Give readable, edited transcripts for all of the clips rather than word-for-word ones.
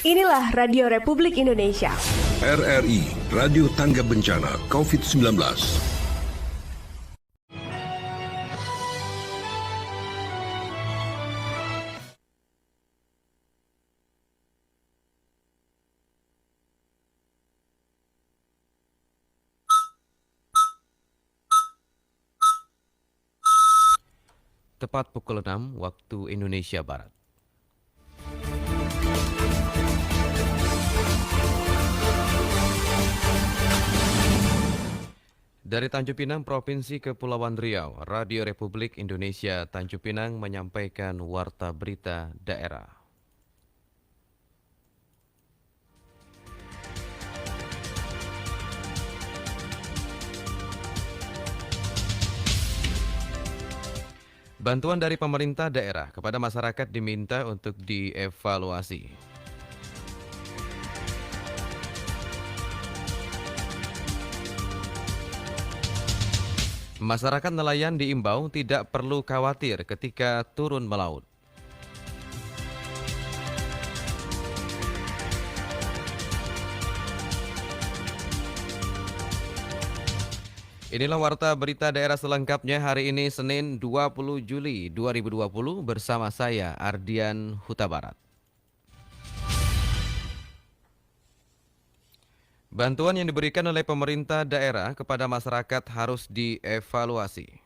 Inilah Radio Republik Indonesia. RRI, Radio Tangga Bencana COVID-19. Tepat pukul 6 waktu Indonesia Barat. Dari Tanjung Pinang, Provinsi Kepulauan Riau, Radio Republik Indonesia Tanjung Pinang menyampaikan warta berita daerah. Bantuan dari pemerintah daerah kepada masyarakat diminta untuk dievaluasi. Masyarakat nelayan diimbau tidak perlu khawatir ketika turun melaut. Inilah warta berita daerah selengkapnya hari ini Senin 20 Juli 2020 bersama saya Ardian Huta Barat. Bantuan yang diberikan oleh pemerintah daerah kepada masyarakat harus dievaluasi.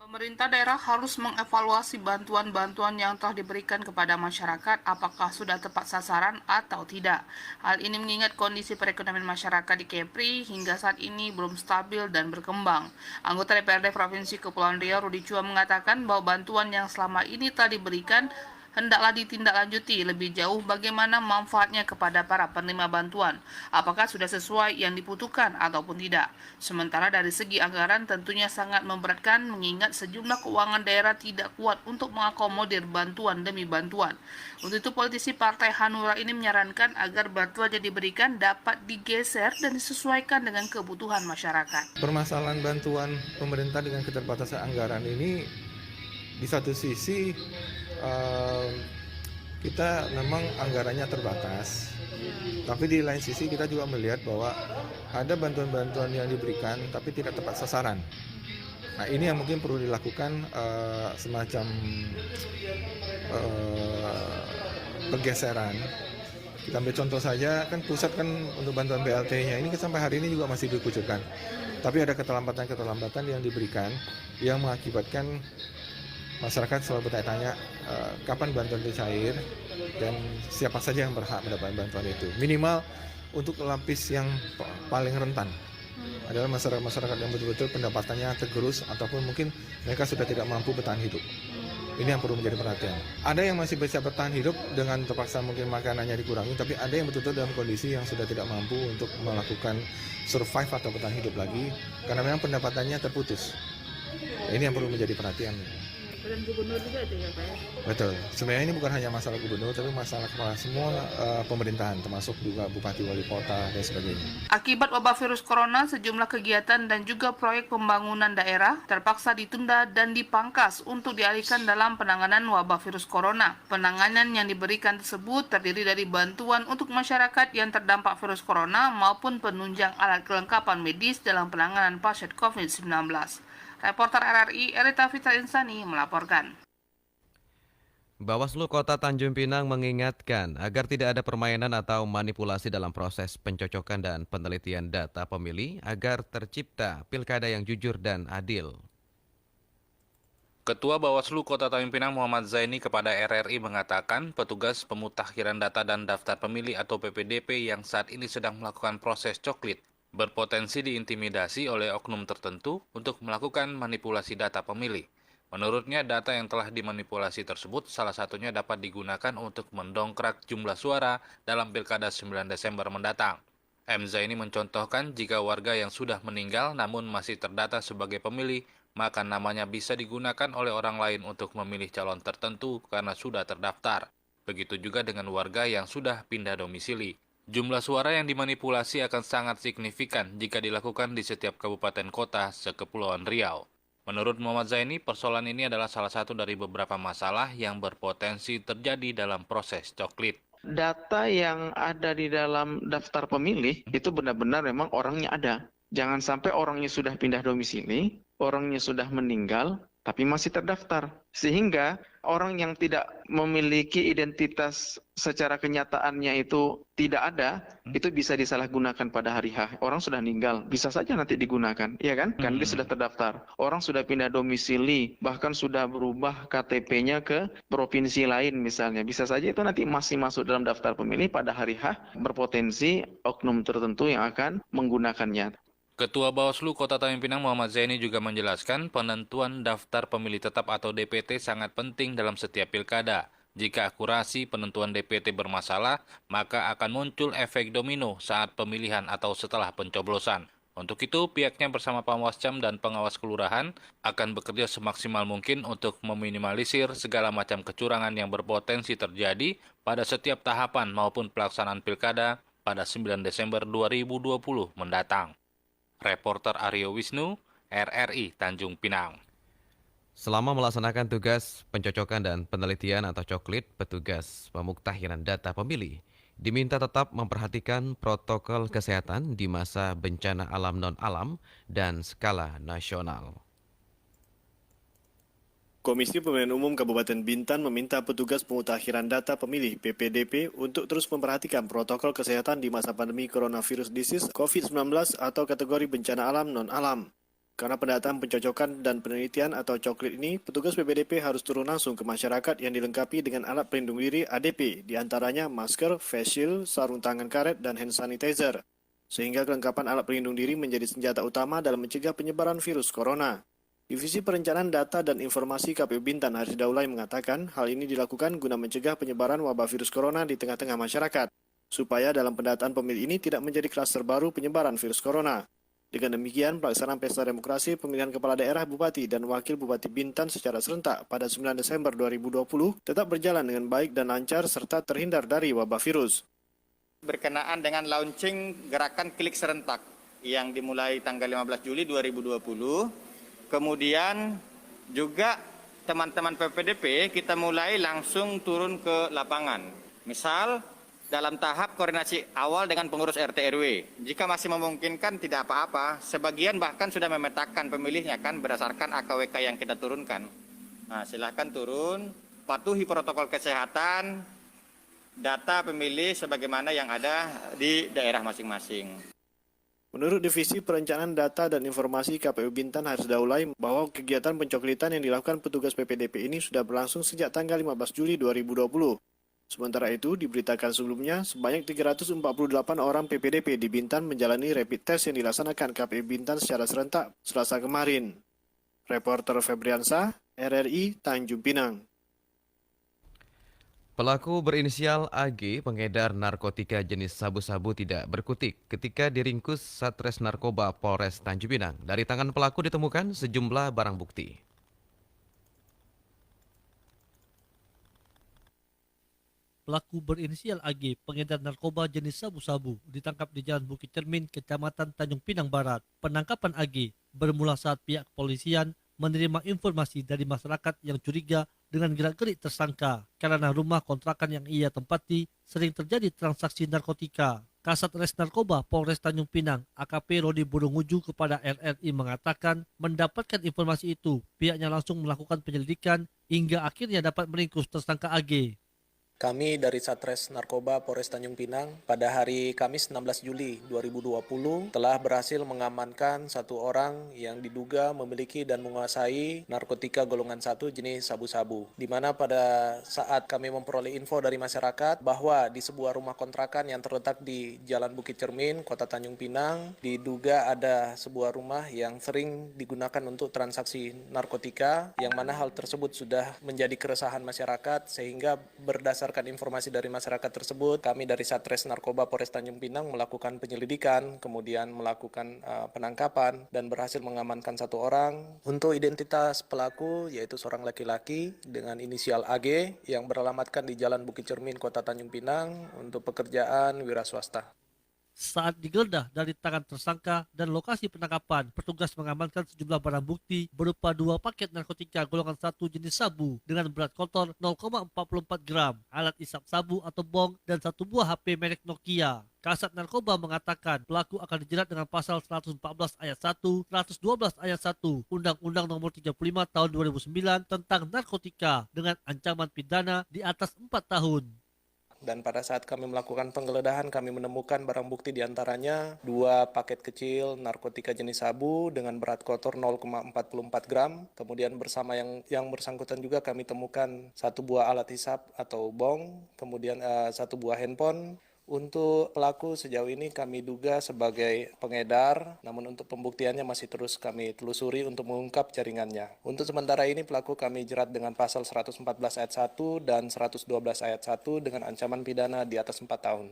Pemerintah daerah harus mengevaluasi bantuan-bantuan yang telah diberikan kepada masyarakat apakah sudah tepat sasaran atau tidak. Hal ini mengingat kondisi perekonomian masyarakat di Kepri hingga saat ini belum stabil dan berkembang. Anggota DPRD Provinsi Kepulauan Riau Rudi Chua mengatakan bahwa bantuan yang selama ini telah diberikan hendaklah ditindaklanjuti lebih jauh bagaimana manfaatnya kepada para penerima bantuan, apakah sudah sesuai yang dibutuhkan ataupun tidak. Sementara dari segi anggaran tentunya sangat memberatkan mengingat sejumlah keuangan daerah tidak kuat untuk mengakomodir bantuan demi bantuan. Untuk itu politisi Partai Hanura ini menyarankan agar bantuan yang diberikan dapat digeser dan disesuaikan dengan kebutuhan masyarakat. Permasalahan bantuan pemerintah dengan keterbatasan anggaran ini di satu sisi kita memang anggarannya terbatas, tapi di lain sisi kita juga melihat bahwa ada bantuan-bantuan yang diberikan tapi tidak tepat sasaran. Nah ini yang mungkin perlu dilakukan semacam pergeseran. Kita ambil contoh saja, kan pusat kan untuk bantuan BLT-nya ini sampai hari ini juga masih dikucurkan. Tapi ada keterlambatan yang diberikan yang mengakibatkan masyarakat selalu bertanya-tanya kapan bantuan itu cair dan siapa saja yang berhak mendapatkan bantuan itu. Minimal untuk lapis yang paling rentan adalah masyarakat yang betul-betul pendapatannya tergerus ataupun mungkin mereka sudah tidak mampu bertahan hidup. Ini yang perlu menjadi perhatian. Ada yang masih bisa bertahan hidup dengan terpaksa mungkin makanannya dikurangi, tapi ada yang betul-betul dalam kondisi yang sudah tidak mampu untuk melakukan survive atau bertahan hidup lagi karena memang pendapatannya terputus. Ini yang perlu menjadi perhatian. Dan gubernur juga itu ya Pak ya? Betul, sebenarnya ini bukan hanya masalah gubernur, tapi masalah semua pemerintahan, termasuk juga bupati, wali kota, dan sebagainya. Akibat wabah virus corona, sejumlah kegiatan dan juga proyek pembangunan daerah terpaksa ditunda dan dipangkas untuk dialihkan dalam penanganan wabah virus corona. Penanganan yang diberikan tersebut terdiri dari bantuan untuk masyarakat yang terdampak virus corona maupun penunjang alat kelengkapan medis dalam penanganan pasien COVID-19. Reporter RRI Erita Fitra Insani melaporkan. Bawaslu Kota Tanjung Pinang mengingatkan agar tidak ada permainan atau manipulasi dalam proses pencocokan dan penelitian data pemilih agar tercipta pilkada yang jujur dan adil. Ketua Bawaslu Kota Tanjung Pinang Muhammad Zaini kepada RRI mengatakan petugas pemutakhiran data dan daftar pemilih atau PPDP yang saat ini sedang melakukan proses coklit berpotensi diintimidasi oleh oknum tertentu untuk melakukan manipulasi data pemilih. Menurutnya, data yang telah dimanipulasi tersebut salah satunya dapat digunakan untuk mendongkrak jumlah suara dalam Pilkada 9 Desember mendatang. M. Zaini mencontohkan jika warga yang sudah meninggal namun masih terdata sebagai pemilih, maka namanya bisa digunakan oleh orang lain untuk memilih calon tertentu karena sudah terdaftar. Begitu juga dengan warga yang sudah pindah domisili. Jumlah suara yang dimanipulasi akan sangat signifikan jika dilakukan di setiap kabupaten kota sekepulauan Riau. Menurut Muhammad Zaini, persoalan ini adalah salah satu dari beberapa masalah yang berpotensi terjadi dalam proses coklit. Data yang ada di dalam daftar pemilih itu benar-benar memang orangnya ada. Jangan sampai orangnya sudah pindah domisili, orangnya sudah meninggal, tapi masih terdaftar. Sehingga orang yang tidak memiliki identitas secara kenyataannya itu tidak ada, itu bisa disalahgunakan pada hari H. Orang sudah meninggal, bisa saja nanti digunakan, iya kan? Kan dia sudah terdaftar. Orang sudah pindah domisili, bahkan sudah berubah KTP-nya ke provinsi lain misalnya. Bisa saja itu nanti masih masuk dalam daftar pemilih pada hari H, berpotensi oknum tertentu yang akan menggunakannya. Ketua Bawaslu Kota Tanjung Pinang Muhammad Zaini juga menjelaskan penentuan daftar pemilih tetap atau DPT sangat penting dalam setiap pilkada. Jika akurasi penentuan DPT bermasalah, maka akan muncul efek domino saat pemilihan atau setelah pencoblosan. Untuk itu, pihaknya bersama Panwascam dan pengawas kelurahan akan bekerja semaksimal mungkin untuk meminimalisir segala macam kecurangan yang berpotensi terjadi pada setiap tahapan maupun pelaksanaan pilkada pada 9 Desember 2020 mendatang. Reporter Aryo Wisnu, RRI Tanjung Pinang. Selama melaksanakan tugas pencocokan dan penelitian atau coklit, petugas pemuktahiran data pemilih diminta tetap memperhatikan protokol kesehatan di masa bencana alam non-alam dan skala nasional. Komisi Pemilihan Umum Kabupaten Bintan meminta petugas pemutahiran data pemilih (PPDP) untuk terus memperhatikan protokol kesehatan di masa pandemi coronavirus disease COVID-19 atau kategori bencana alam non-alam. Karena pendataan pencocokan dan penelitian atau coklit ini, petugas PPDP harus turun langsung ke masyarakat yang dilengkapi dengan alat pelindung diri ADP, diantaranya masker, face shield, sarung tangan karet, dan hand sanitizer. Sehingga kelengkapan alat pelindung diri menjadi senjata utama dalam mencegah penyebaran virus corona. Divisi Perencanaan Data dan Informasi KPU Bintan Haris Daulay mengatakan hal ini dilakukan guna mencegah penyebaran wabah virus corona di tengah-tengah masyarakat, supaya dalam pendataan pemilih ini tidak menjadi klaster baru penyebaran virus corona. Dengan demikian, pelaksanaan pesta demokrasi pemilihan kepala daerah Bupati dan Wakil Bupati Bintan secara serentak pada 9 Desember 2020 tetap berjalan dengan baik dan lancar serta terhindar dari wabah virus. Berkenaan dengan launching gerakan klik serentak yang dimulai tanggal 15 Juli 2020, kemudian juga teman-teman PPDP kita mulai langsung turun ke lapangan. Misal dalam tahap koordinasi awal dengan pengurus RT RW. Jika masih memungkinkan tidak apa-apa, sebagian bahkan sudah memetakan pemilihnya kan berdasarkan AKWK yang kita turunkan. Nah, silakan turun, patuhi protokol kesehatan, data pemilih sebagaimana yang ada di daerah masing-masing. Menurut Divisi Perencanaan Data dan Informasi KPU Bintan Haris Daulay bahwa kegiatan pencoklitan yang dilakukan petugas PPDP ini sudah berlangsung sejak tanggal 15 Juli 2020. Sementara itu, diberitakan sebelumnya, sebanyak 348 orang PPDP di Bintan menjalani rapid test yang dilaksanakan KPU Bintan secara serentak Selasa kemarin. Reporter Febriansa, RRI Tanjung Pinang. Pelaku berinisial AG, pengedar narkotika jenis sabu-sabu tidak berkutik ketika diringkus Satres Narkoba Polres Tanjung Pinang. Dari tangan pelaku ditemukan sejumlah barang bukti. Pelaku berinisial AG, pengedar narkoba jenis sabu-sabu, ditangkap di Jalan Bukit Cermin, Kecamatan Tanjung Pinang Barat. Penangkapan AG bermula saat pihak kepolisian menerima informasi dari masyarakat yang curiga dengan gerak-gerik tersangka karena rumah kontrakan yang ia tempati sering terjadi transaksi narkotika. Kasat Res Narkoba Polres Tanjung Pinang, AKP Rodi Burunguju kepada RRI mengatakan mendapatkan informasi itu, pihaknya langsung melakukan penyelidikan hingga akhirnya dapat meringkus tersangka AG. Kami dari Satres Narkoba Polres Tanjung Pinang pada hari Kamis 16 Juli 2020 telah berhasil mengamankan satu orang yang diduga memiliki dan menguasai narkotika golongan 1 jenis sabu-sabu. Di mana pada saat kami memperoleh info dari masyarakat bahwa di sebuah rumah kontrakan yang terletak di Jalan Bukit Cermin, Kota Tanjung Pinang, diduga ada sebuah rumah yang sering digunakan untuk transaksi narkotika, yang mana hal tersebut sudah menjadi keresahan masyarakat sehingga berdasarkan informasi dari masyarakat tersebut, kami dari Satres Narkoba Polres Tanjung Pinang melakukan penyelidikan, kemudian melakukan penangkapan dan berhasil mengamankan satu orang. Untuk identitas pelaku yaitu seorang laki-laki dengan inisial AG yang beralamatkan di Jalan Bukit Cermin, Kota Tanjung Pinang untuk pekerjaan wira swasta. Saat digeledah dari tangan tersangka dan lokasi penangkapan, petugas mengamankan sejumlah barang bukti berupa 2 paket narkotika golongan 1 jenis sabu dengan berat kotor 0,44 gram, alat isap sabu atau bong, dan 1 buah HP merek Nokia. Kasat Narkoba mengatakan pelaku akan dijerat dengan pasal 114 ayat 1, 112 ayat 1, Undang-Undang Nomor 35 Tahun 2009 tentang narkotika dengan ancaman pidana di atas 4 tahun. Dan pada saat kami melakukan penggeledahan, kami menemukan barang bukti diantaranya 2 paket kecil narkotika jenis sabu dengan berat kotor 0,44 gram. Kemudian bersama yang bersangkutan juga kami temukan 1 buah alat hisap atau bong, kemudian 1 buah handphone. Untuk pelaku sejauh ini kami duga sebagai pengedar, namun untuk pembuktiannya masih terus kami telusuri untuk mengungkap jaringannya. Untuk sementara ini pelaku kami jerat dengan pasal 114 ayat 1 dan 112 ayat 1 dengan ancaman pidana di atas 4 tahun.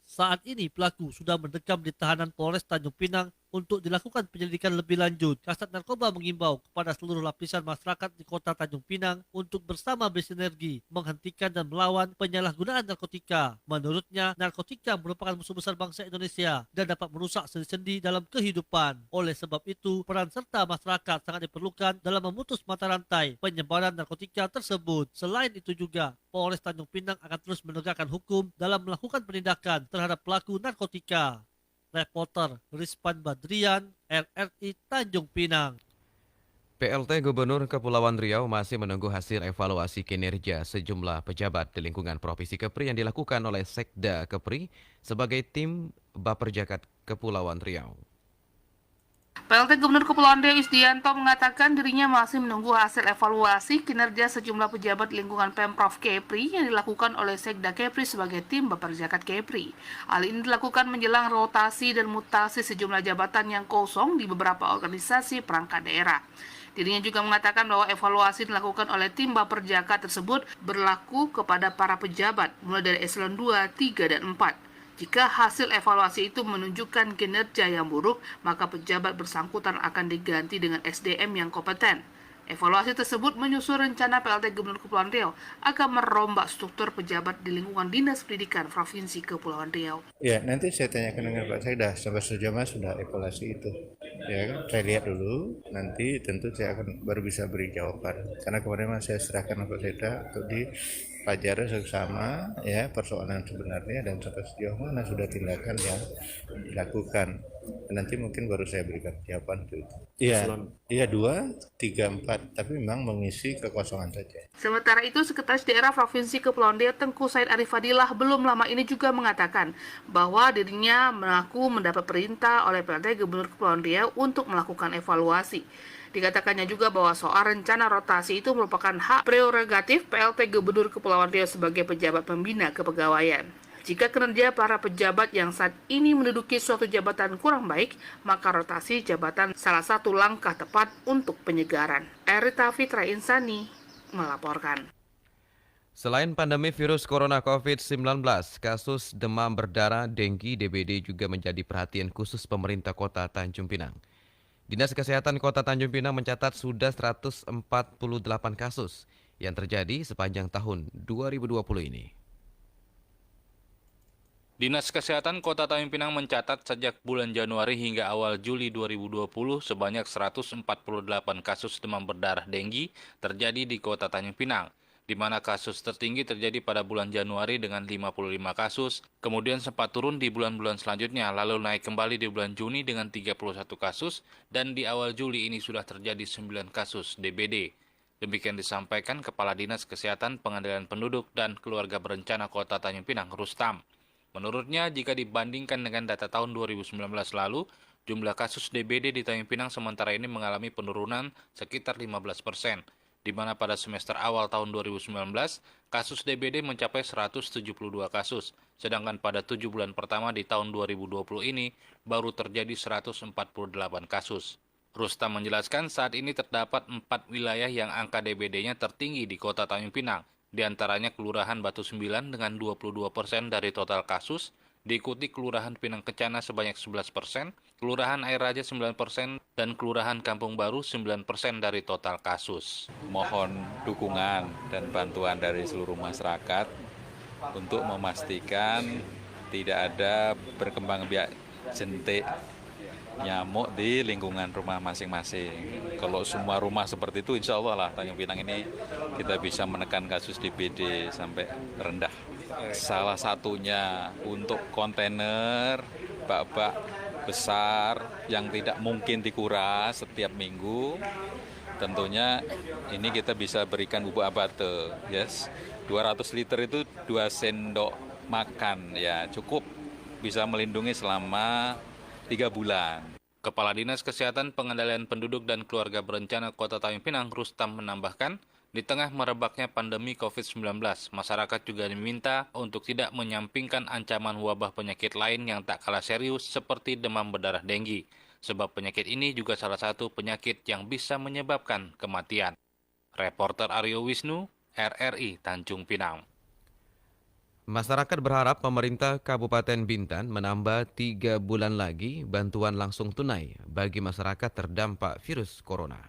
Saat ini pelaku sudah mendekam di tahanan Polres Tanjung Pinang untuk dilakukan penyelidikan lebih lanjut. Kasat Narkoba mengimbau kepada seluruh lapisan masyarakat di Kota Tanjung Pinang untuk bersama bersinergi menghentikan dan melawan penyalahgunaan narkotika. Menurutnya, narkotika merupakan musuh besar bangsa Indonesia dan dapat merusak sendi-sendi dalam kehidupan. Oleh sebab itu, peran serta masyarakat sangat diperlukan dalam memutus mata rantai penyebaran narkotika tersebut. Selain itu juga, Polres Tanjung Pinang akan terus menegakkan hukum dalam melakukan penindakan terhadap pelaku narkotika. Reporter Rizpan Badrian, RRI Tanjung Pinang. PLT Gubernur Kepulauan Riau masih menunggu hasil evaluasi kinerja sejumlah pejabat di lingkungan Provinsi Kepri yang dilakukan oleh Sekda Kepri sebagai tim Baperjakat Kepulauan Riau. PLT Gubernur Kepulauan Riau Isdianto mengatakan dirinya masih menunggu hasil evaluasi kinerja sejumlah pejabat lingkungan Pemprov Kepri yang dilakukan oleh Sekda Kepri sebagai tim Baperjakat Kepri. Hal ini dilakukan menjelang rotasi dan mutasi sejumlah jabatan yang kosong di beberapa organisasi perangkat daerah. Dirinya juga mengatakan bahwa evaluasi dilakukan oleh tim Baperjakat tersebut berlaku kepada para pejabat mulai dari eselon 2, 3, dan 4. Jika hasil evaluasi itu menunjukkan kinerja yang buruk, maka pejabat bersangkutan akan diganti dengan SDM yang kompeten. Evaluasi tersebut menyusul rencana PLT Gubernur Kepulauan Riau akan merombak struktur pejabat di lingkungan Dinas Pendidikan Provinsi Kepulauan Riau. Ya, nanti saya tanyakan dengan Pak Sekda, sampai sejauh mana sudah evaluasi itu. Ya kan, saya lihat dulu, nanti tentu saya akan baru bisa beri jawaban. Karena kemarin saya serahkan Pak Sekda untuk dipelajari bersama ya persoalan sebenarnya dan sampai sejauh mana sudah tindakan yang dilakukan. Nanti mungkin baru saya berikan jawaban itu. Iya 2, 3, 4, tapi memang mengisi kekosongan saja. Sementara itu, Sekretaris Daerah Provinsi Kepulauan Riau Tengku Said Arif Fadilah belum lama ini juga mengatakan bahwa dirinya mengaku mendapat perintah oleh PLT Gubernur Kepulauan Riau untuk melakukan evaluasi. Dikatakannya juga bahwa soal rencana rotasi itu merupakan hak prerogatif PLT Gubernur Kepulauan Riau sebagai pejabat pembina kepegawaian. Jika kinerja para pejabat yang saat ini menduduki suatu jabatan kurang baik, maka rotasi jabatan salah satu langkah tepat untuk penyegaran. Erita Fitra Insani melaporkan. Selain pandemi virus corona COVID-19, kasus demam berdarah denggi DBD juga menjadi perhatian khusus pemerintah Kota Tanjung Pinang. Dinas Kesehatan Kota Tanjung Pinang mencatat sudah 148 kasus yang terjadi sepanjang tahun 2020 ini. Dinas Kesehatan Kota Tanjung Pinang mencatat sejak bulan Januari hingga awal Juli 2020 sebanyak 148 kasus demam berdarah denggi terjadi di Kota Tanjung Pinang, di mana kasus tertinggi terjadi pada bulan Januari dengan 55 kasus, kemudian sempat turun di bulan-bulan selanjutnya, lalu naik kembali di bulan Juni dengan 31 kasus, dan di awal Juli ini sudah terjadi 9 kasus DBD. Demikian disampaikan Kepala Dinas Kesehatan Pengendalian Penduduk dan Keluarga Berencana Kota Tanjung Pinang, Rustam. Menurutnya, jika dibandingkan dengan data tahun 2019 lalu, jumlah kasus DBD di Tanjung Pinang sementara ini mengalami penurunan sekitar 15%, di mana pada semester awal tahun 2019, kasus DBD mencapai 172 kasus, sedangkan pada 7 bulan pertama di tahun 2020 ini baru terjadi 148 kasus. Rustam menjelaskan saat ini terdapat 4 wilayah yang angka DBD-nya tertinggi di Kota Tanjung Pinang, di antaranya Kelurahan Batu 9 dengan 22% dari total kasus, diikuti Kelurahan Pinang Kencana sebanyak 11%, Kelurahan Air Raja 9%, dan Kelurahan Kampung Baru 9% dari total kasus. Mohon dukungan dan bantuan dari seluruh masyarakat untuk memastikan tidak ada berkembang biak jentik nyamuk di lingkungan rumah masing-masing. Kalau semua rumah seperti itu, insya Allah lah Tanjung Pinang ini kita bisa menekan kasus DBD sampai rendah. Salah satunya untuk kontainer bak-bak besar yang tidak mungkin dikuras setiap minggu. Tentunya ini kita bisa berikan bubuk abate, yes. 200 liter itu 2 sendok makan, ya cukup bisa melindungi selama 3 bulan. Kepala Dinas Kesehatan Pengendalian Penduduk dan Keluarga Berencana Kota Tanjung Pinang, Rustam, menambahkan, di tengah merebaknya pandemi COVID-19, masyarakat juga diminta untuk tidak menyampingkan ancaman wabah penyakit lain yang tak kalah serius seperti demam berdarah denggi, sebab penyakit ini juga salah satu penyakit yang bisa menyebabkan kematian. Reporter Aryo Wisnu, RRI Tanjung Pinang. Masyarakat berharap pemerintah Kabupaten Bintan menambah 3 bulan lagi bantuan langsung tunai bagi masyarakat terdampak virus corona.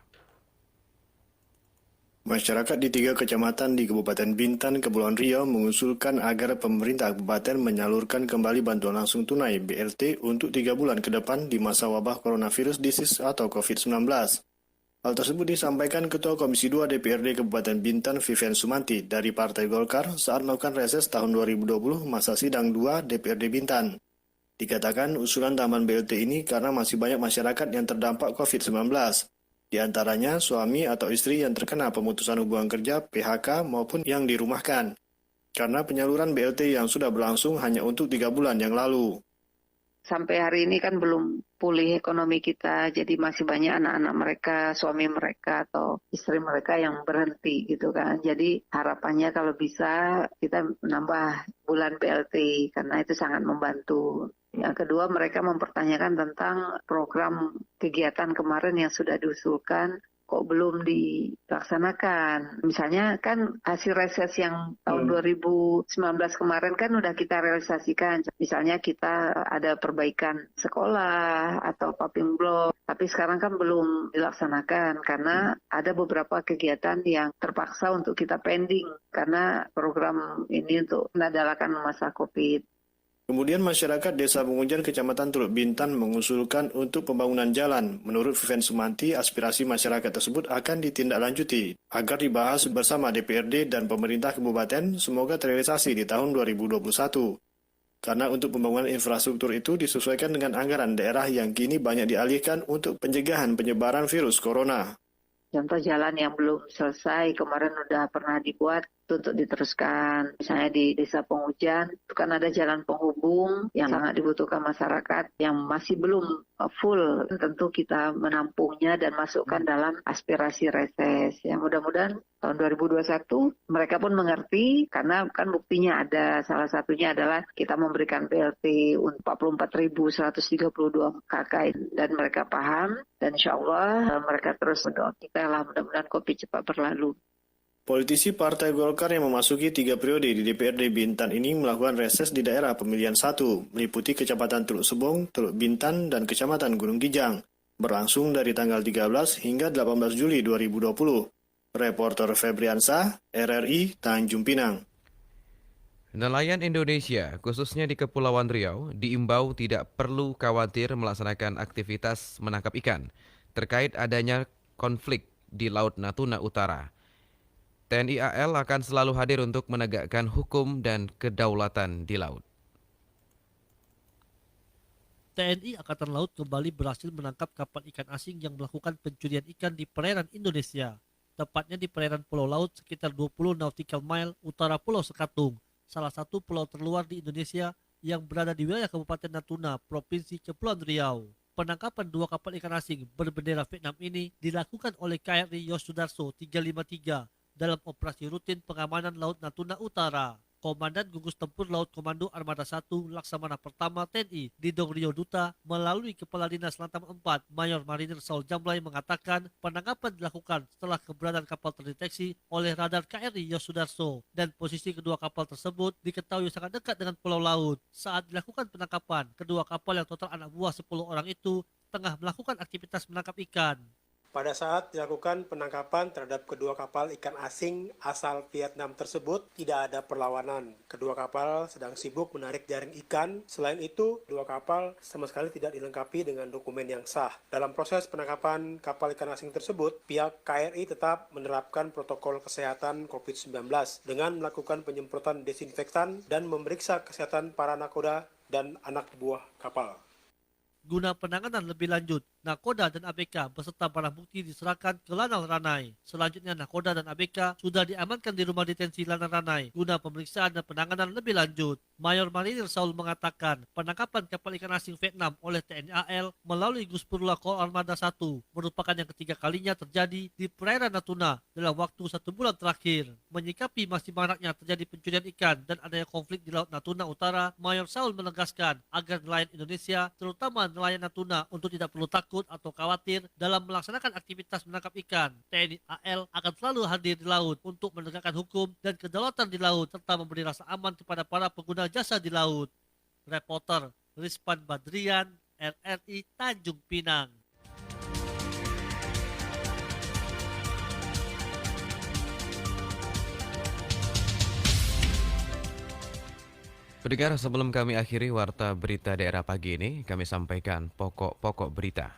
Masyarakat di 3 kecamatan di Kabupaten Bintan, Kepulauan Riau mengusulkan agar pemerintah kabupaten menyalurkan kembali bantuan langsung tunai BLT untuk 3 bulan ke depan di masa wabah coronavirus disease atau COVID-19. Hal tersebut disampaikan Ketua Komisi 2 DPRD Kabupaten Bintan Vivian Sumanti dari Partai Golkar saat melakukan reses tahun 2020 masa sidang 2 DPRD Bintan. Dikatakan usulan tambahan BLT ini karena masih banyak masyarakat yang terdampak COVID-19. Di antaranya suami atau istri yang terkena pemutusan hubungan kerja, PHK maupun yang dirumahkan. Karena penyaluran BLT yang sudah berlangsung hanya untuk 3 bulan yang lalu. Sampai hari ini kan belum pulih ekonomi kita, jadi masih banyak anak-anak mereka, suami mereka atau istri mereka yang berhenti gitu kan. Jadi harapannya kalau bisa kita menambah bulan BLT karena itu sangat membantu. Yang kedua, mereka mempertanyakan tentang program kegiatan kemarin yang sudah diusulkan, kok belum dilaksanakan. Misalnya kan hasil reses yang tahun 2019 kemarin kan udah kita realisasikan. Misalnya kita ada perbaikan sekolah atau paving block, tapi sekarang kan belum dilaksanakan karena ada beberapa kegiatan yang terpaksa untuk kita pending karena program ini untuk menadalakan masa COVID. Kemudian masyarakat Desa Pengujan Kecamatan Teluk Bintan mengusulkan untuk pembangunan jalan. Menurut Vivian Sumanti, aspirasi masyarakat tersebut akan ditindaklanjuti agar dibahas bersama DPRD dan pemerintah kabupaten semoga terrealisasi di tahun 2021. Karena untuk pembangunan infrastruktur itu disesuaikan dengan anggaran daerah yang kini banyak dialihkan untuk pencegahan penyebaran virus corona. Contoh jalan yang belum selesai, kemarin udah pernah dibuat untuk diteruskan. Misalnya di Desa Pengujan, itu kan ada jalan penghubung yang sangat dibutuhkan masyarakat yang masih belum full. Tentu kita menampungnya dan masukkan dalam aspirasi reses. Yang mudah-mudahan tahun 2021 mereka pun mengerti karena kan buktinya ada. Salah satunya adalah kita memberikan BLT untuk 44.132 KK dan mereka paham dan insya Allah mereka terus berdoa kita lah mudah-mudahan COVID cepat berlalu. Politisi Partai Golkar yang memasuki 3 periode di DPRD Bintan ini melakukan reses di daerah pemilihan 1, meliputi Kecamatan Teluk Sebong, Teluk Bintan, dan Kecamatan Gunung Kijang, berlangsung dari tanggal 13 hingga 18 Juli 2020. Reporter Febriansah, RRI Tanjung Pinang. Nelayan Indonesia, khususnya di Kepulauan Riau, diimbau tidak perlu khawatir melaksanakan aktivitas menangkap ikan terkait adanya konflik di Laut Natuna Utara. TNI AL akan selalu hadir untuk menegakkan hukum dan kedaulatan di laut. TNI Angkatan Laut kembali berhasil menangkap kapal ikan asing yang melakukan pencurian ikan di perairan Indonesia, tepatnya di perairan Pulau Laut sekitar 20 nautical mile utara Pulau Sekatung, salah satu pulau terluar di Indonesia yang berada di wilayah Kabupaten Natuna, Provinsi Kepulauan Riau. Penangkapan 2 kapal ikan asing berbendera Vietnam ini dilakukan oleh KRI Yosudarso 353 dalam operasi rutin pengamanan Laut Natuna Utara. Komandan Gugus Tempur Laut Komando Armada 1 Laksamana Pertama TNI Didong Rio Duta melalui Kepala Dinas Lantam 4 Mayor Marinir Saul Jamblay mengatakan penangkapan dilakukan setelah keberadaan kapal terdeteksi oleh radar KRI Yosudarso dan posisi kedua kapal tersebut diketahui sangat dekat dengan pulau laut. Saat dilakukan penangkapan, kedua kapal yang total anak buah 10 orang itu tengah melakukan aktivitas menangkap ikan. Pada saat dilakukan penangkapan terhadap kedua kapal ikan asing asal Vietnam tersebut, tidak ada perlawanan. Kedua kapal sedang sibuk menarik jaring ikan. Selain itu, kedua kapal sama sekali tidak dilengkapi dengan dokumen yang sah. Dalam proses penangkapan kapal ikan asing tersebut, pihak KRI tetap menerapkan protokol kesehatan COVID-19 dengan melakukan penyemprotan desinfektan dan memeriksa kesehatan para nakoda dan anak buah kapal. Guna penanganan lebih lanjut, nakoda dan ABK beserta barang bukti diserahkan ke Lanal Ranai. Selanjutnya, nakoda dan ABK sudah diamankan di rumah detensi Lanal Ranai guna pemeriksaan dan penanganan lebih lanjut. Mayor Marinir Saul mengatakan penangkapan kapal ikan asing Vietnam oleh TNI AL melalui Guspurula Kol Armada 1 merupakan yang ketiga kalinya terjadi di perairan Natuna dalam waktu 1 bulan terakhir. Menyikapi masih maraknya terjadi pencurian ikan dan adanya konflik di Laut Natuna Utara, Mayor Saul menegaskan agar nelayan Indonesia, terutama nelayan Natuna, untuk tidak perlu takut atau khawatir dalam melaksanakan aktivitas menangkap ikan. TNI AL akan selalu hadir di laut untuk menegakkan hukum dan kedaulatan di laut serta memberi rasa aman kepada para pengguna jasa di laut. Reporter Rizpan Badrian, RRI Tanjung Pinang. Pendengar, sebelum kami akhiri warta berita daerah pagi ini, kami sampaikan pokok-pokok berita.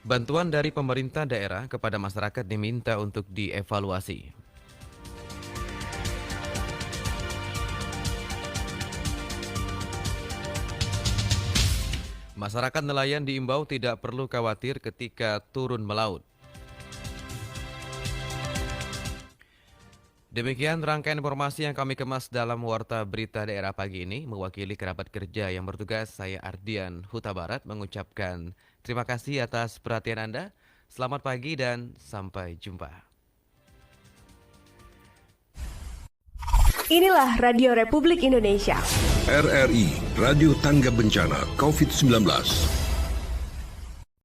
Bantuan dari pemerintah daerah kepada masyarakat diminta untuk dievaluasi. Masyarakat nelayan diimbau tidak perlu khawatir ketika turun melaut. Demikian rangkaian informasi yang kami kemas dalam warta berita daerah pagi ini. Mewakili kerabat kerja yang bertugas, saya Ardian Huta Barat mengucapkan terima kasih atas perhatian Anda. Selamat pagi dan sampai jumpa. Inilah Radio Republik Indonesia. RRI, Radio Tangga Bencana COVID-19.